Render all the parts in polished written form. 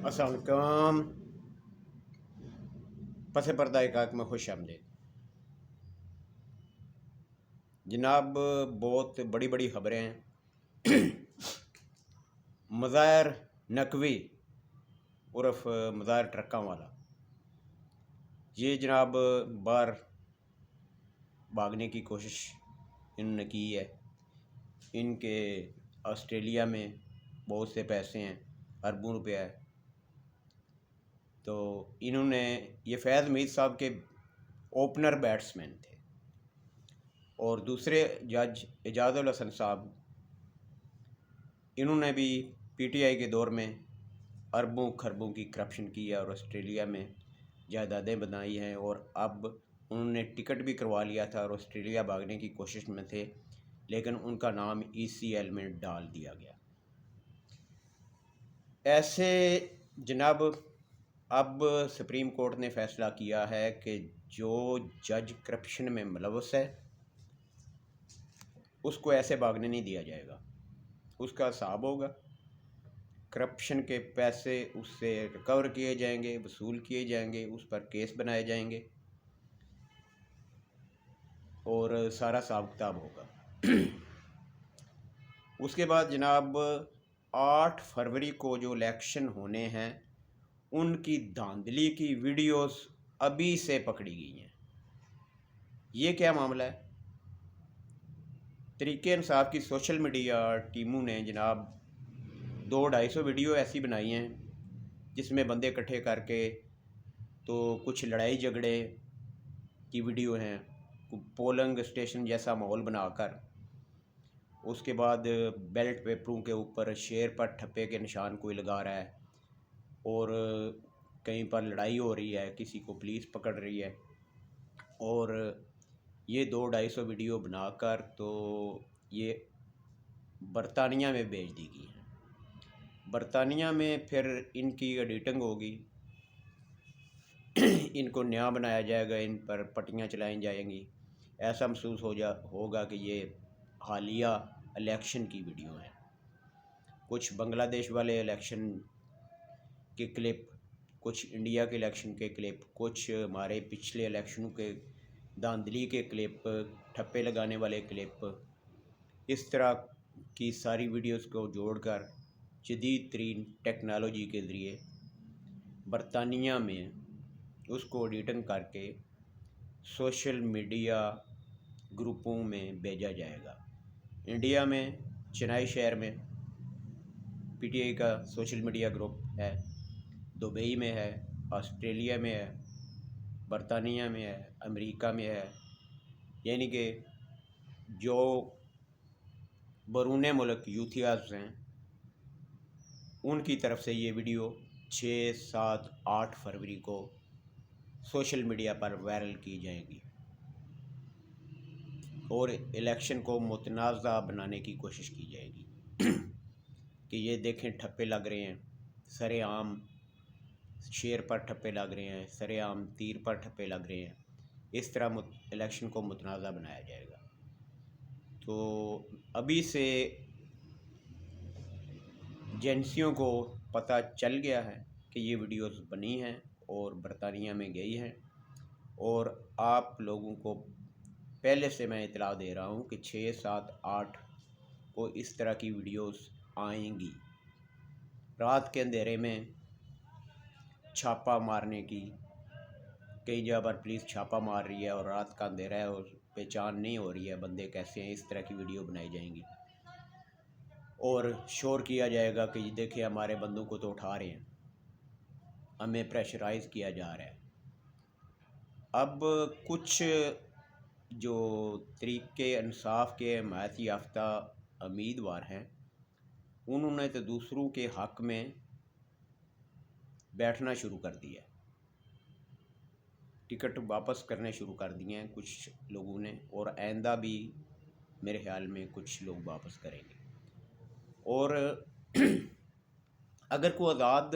अस्सलाम वालेकुम। पस पर्दा एकाक में खुश आमदीद जनाब। बहुत बड़ी बड़ी खबरें हैं। मज़ाहिर नकवी उर्फ मज़ाहिर ट्रक्का वाला ये जनाब बाहर भागने की कोशिश इन्होंने की है। इनके ऑस्ट्रेलिया में बहुत से पैसे हैं, अरबों रुपया है। तो इन्होंने ये फैज़ मीर साहब के ओपनर बैट्समैन थे और दूसरे जज एजाजुल हसन साहब, इन्होंने भी पीटीआई के दौर में अरबों खरबों की करप्शन की है और ऑस्ट्रेलिया में जायदादें बनाई हैं। और अब उन्होंने टिकट भी करवा लिया था और ऑस्ट्रेलिया भागने की कोशिश में थे, लेकिन उनका नाम ईसीएल में डाल दिया गया। ऐसे जनाब अब सुप्रीम कोर्ट ने फ़ैसला किया है कि जो जज करप्शन में मुलव्वस है उसको ऐसे भागने नहीं दिया जाएगा। उसका हिसाब होगा, करप्शन के पैसे उससे रिकवर किए जाएंगे, वसूल किए जाएंगे, उस पर केस बनाए जाएंगे और सारा हिसाब किताब होगा। उसके बाद जनाब 8 फरवरी को जो इलेक्शन होने हैं उनकी धांधली की वीडियोस अभी से पकड़ी गई हैं। ये क्या मामला है? तरीके इंसाफ की सोशल मीडिया टीमों ने जनाब 200-250 वीडियो ऐसी बनाई हैं जिसमें बंदे इकट्ठे करके, तो कुछ लड़ाई झगड़े की वीडियो हैं, पोलिंग स्टेशन जैसा माहौल बनाकर, उसके बाद बेल्ट पेपरों के ऊपर शेर पर ठप्पे के निशान कोई लगा रहा है और कहीं पर लड़ाई हो रही है, किसी को पुलिस पकड़ रही है। और ये 200-250 वीडियो बनाकर तो ये बरतानिया में भेज दी गई हैं। बरतानिया में फिर इनकी एडिटिंग होगी, इनको नया बनाया जाएगा, इन पर पट्टियाँ चलाई जाएंगी। ऐसा महसूस होगा कि ये हालिया इलेक्शन की वीडियो है। कुछ बांग्लादेश वाले इलेक्शन के क्लिप, कुछ इंडिया के इलेक्शन के क्लिप, कुछ हमारे पिछले इलेक्शनों के धांधली के क्लिप, ठप्पे लगाने वाले क्लिप, इस तरह की सारी वीडियोस को जोड़कर जदीद तरीन टेक्नोलॉजी के ज़रिए बरतानिया में उसको एडिटिंग करके सोशल मीडिया ग्रुपों में भेजा जाएगा। इंडिया में चेन्नई शहर में पीटीआई का सोशल मीडिया ग्रुप है, दुबई में है, ऑस्ट्रेलिया में है, बरतानिया में है, अमेरिका में है। यानी कि जो बरूने मुल्क यूथियाज़ हैं उनकी तरफ से ये वीडियो 6, 7, 8 फरवरी को सोशल मीडिया पर वायरल की जाएगी और इलेक्शन को मुतनाज़ा बनाने की कोशिश की जाएगी कि ये देखें ठप्पे लग रहे हैं, सरेआम शेर पर ठप्पे लग रहे हैं, सरेआम तीर पर ठप्पे लग रहे हैं। इस तरह इलेक्शन को मुतनाज़ा बनाया जाएगा। तो अभी से एजेंसियों को पता चल गया है कि ये वीडियोस बनी हैं और बरतानिया में गई हैं, और आप लोगों को पहले से मैं इतला दे रहा हूँ कि 6, 7, 8 को इस तरह की वीडियोस आएंगी। रात के अंधेरे में छापा मारने की, कई जगह पर पुलिस छापा मार रही है और रात का अंधेरा है और पहचान नहीं हो रही है बंदे कैसे हैं, इस तरह की वीडियो बनाई जाएंगी और शोर किया जाएगा कि देखिए हमारे बंदों को तो उठा रहे हैं, हमें प्रेशराइज़ किया जा रहा है। अब कुछ जो तरीके इंसाफ के हिमायत याफ्ता उम्मीदवार हैं उन्होंने तो दूसरों के हक़ में बैठना शुरू कर दिया, टिकट वापस करने शुरू कर दिए हैं कुछ लोगों ने, और आइंदा भी मेरे ख्याल में कुछ लोग वापस करेंगे। और अगर कोई आज़ाद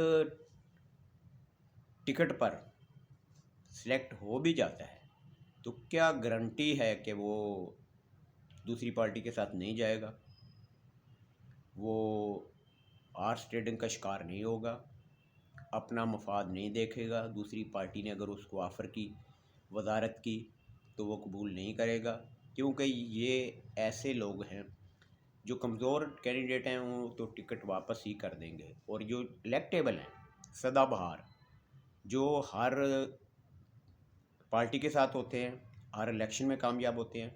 टिकट पर सिलेक्ट हो भी जाता है तो क्या गारंटी है कि वो दूसरी पार्टी के साथ नहीं जाएगा, वो आर्स ट्रेडिंग का शिकार नहीं होगा, اپنا مفاد نہیں دیکھے گا، دوسری پارٹی نے اگر اس کو آفر کی وزارت کی تو وہ قبول نہیں کرے گا، کیونکہ یہ ایسے لوگ ہیں جو کمزور کینڈیڈیٹ ہیں وہ تو ٹکٹ واپس ہی کر دیں گے، اور جو الیکٹیبل ہیں سدا بہار جو ہر پارٹی کے ساتھ ہوتے ہیں، ہر الیکشن میں کامیاب ہوتے ہیں،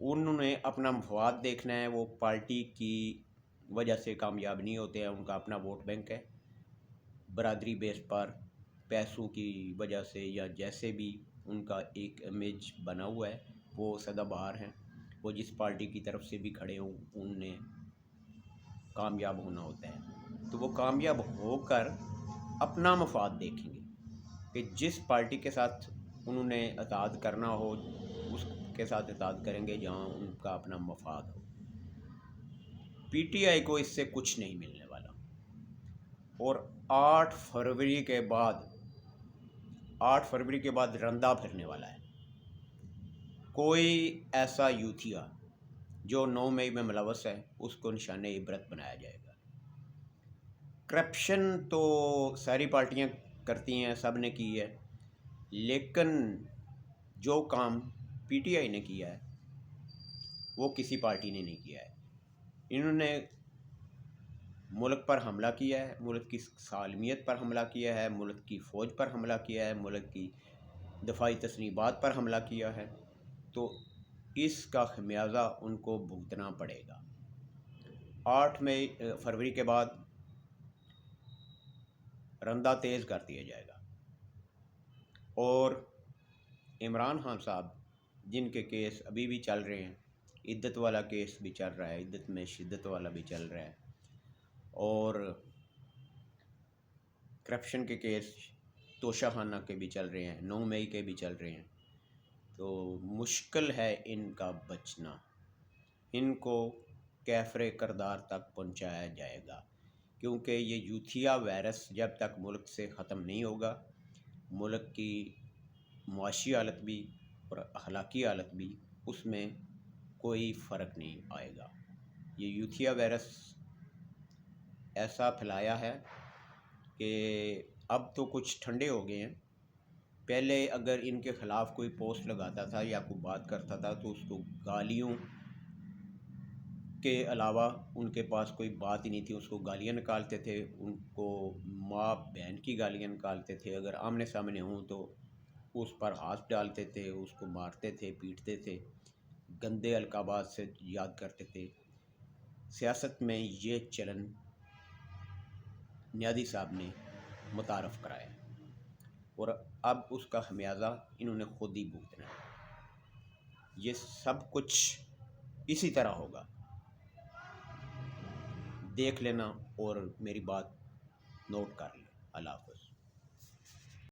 انہوں نے اپنا مفاد دیکھنا ہے، وہ پارٹی کی وجہ سے کامیاب نہیں ہوتے ہیں، ان کا اپنا ووٹ بینک ہے، برادری بیس پر پیسوں کی وجہ سے یا جیسے بھی ان کا ایک امیج بنا ہوا ہے وہ سدا بہار ہیں، وہ جس پارٹی کی طرف سے بھی کھڑے ہوں ان نے کامیاب ہونا ہوتا ہے، تو وہ کامیاب ہو کر اپنا مفاد دیکھیں گے کہ جس پارٹی کے ساتھ انہوں نے اتحاد کرنا ہو اس کے ساتھ اتحاد کریں گے جہاں ان کا اپنا مفاد ہو۔ پی ٹی آئی کو اس سے کچھ نہیں ملنے والا، اور 8 فروری کے بعد رندا پھرنے والا ہے۔ کوئی ایسا یوتھیا جو 9 مئی میں ملوث ہے اس کو نشان عبرت بنایا جائے گا۔ کرپشن تو ساری پارٹیاں کرتی ہیں، سب نے کی ہے، لیکن جو کام پی ٹی آئی نے کیا ہے وہ کسی پارٹی نے نہیں کیا ہے۔ انہوں نے ملک پر حملہ کیا ہے، ملک کی سالمیت پر حملہ کیا ہے، ملک کی فوج پر حملہ کیا ہے، ملک کی دفاعی تصنیبات پر حملہ کیا ہے، تو اس کا خمیازہ ان کو بھگتنا پڑے گا۔ 8 فروری کے بعد رندہ تیز کر دیا جائے گا، اور عمران خان صاحب جن کے کیس ابھی بھی چل رہے ہیں، عدت والا کیس بھی چل رہا ہے، عدت میں شدت والا بھی چل رہا ہے، اور کرپشن کے کیس توشہ خانہ کے بھی چل رہے ہیں، 9 مئی کے بھی چل رہے ہیں، تو مشکل ہے ان کا بچنا، ان کو کیفر کردار تک پہنچایا جائے گا، کیونکہ یہ یوتھیا وائرس جب تک ملک سے ختم نہیں ہوگا ملک کی معاشی حالت بھی اور اخلاقی حالت بھی اس میں کوئی فرق نہیں آئے گا۔ یہ یوتھیا وائرس ایسا پھیلایا ہے کہ اب تو کچھ ٹھنڈے ہو گئے ہیں، پہلے اگر ان کے خلاف کوئی پوسٹ لگاتا تھا یا کوئی بات کرتا تھا تو اس کو گالیوں کے علاوہ ان کے پاس کوئی بات ہی نہیں تھی، اس کو گالیاں نکالتے تھے، ان کو ماں بہن کی گالیاں نکالتے تھے، اگر آمنے سامنے ہوں تو اس پر ہاتھ ڈالتے تھے، اس کو مارتے تھے، پیٹتے تھے، گندے القابات سے یاد کرتے تھے۔ سیاست میں یہ چلن نیادی صاحب نے متعارف کرایا، اور اب اس کا خمیازہ انہوں نے خود ہی بھگتنا ہے۔ یہ سب کچھ اسی طرح ہوگا، دیکھ لینا اور میری بات نوٹ کر لیں۔ اللہ حافظ۔